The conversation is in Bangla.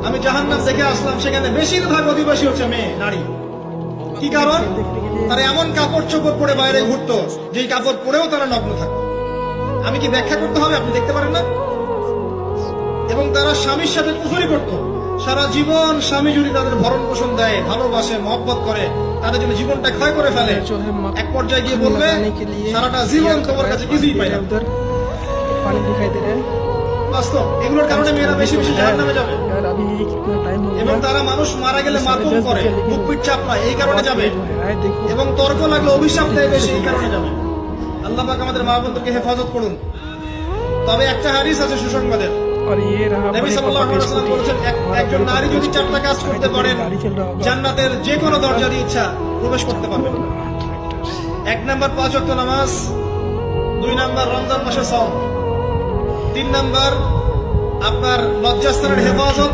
আমি জাহান্নাম দেখে আসলাম, সেখানে বেশিরভাগ অধিবাসী হচ্ছে মেয়ে, নারী। কি কারণ? তারা এমন কাপড় চোপড় পরে বাইরে ঘুরতো, যেই কাপড় পরেও তারা নগ্ন থাকতো। আমি কি ব্যাখ্যা করতে হবে? আপনি দেখতে পারেন না? এবং তারা স্বামীর সাথে কুফরি করত। সারা জীবন স্বামী যদি তাদের ভরণ পোষণ দেয়, ভালোবাসে, মহব্বত করে, তাদের জন্য জীবনটা ক্ষয় করে ফেলে, এক পর্যায়ে গিয়ে বলবে সারাটা জীবন তোমার কাছে কিছুই পাই না। বাস্তব, এগুলোর কারণে মেয়েরা বেশি বেশি জাহান্নামে যাবে। এবং তারা মানুষ মারা গেলে মাতম করে, বুক পিঠ চাপড়ায়, এই কারণে যাবে। এবং তর্ক লাগলে অভিশাপ দেয় বেশি, এই কারণে যাবে। আল্লাহ পাক আমাদের মা বোনদেরকে হেফাজত করুন। তবে একটা হাদিস আছে সুসংবাদের। নবী সাল্লাল্লাহু আলাইহি ওয়াসাল্লাম বলেছেন, একজন নারী যদি 4টা কাজ করতে পারেন, জান্নাতের যে কোনো দরজা দিয়ে ইচ্ছা প্রবেশ করতে পারবেন। 1 নাম্বার 5 ওয়াক্ত নামাজ, 2 নাম্বার রমজান মাসে সাওম, 3 নাম্বার আপনার লজ্জাস্থানের হেফাজত।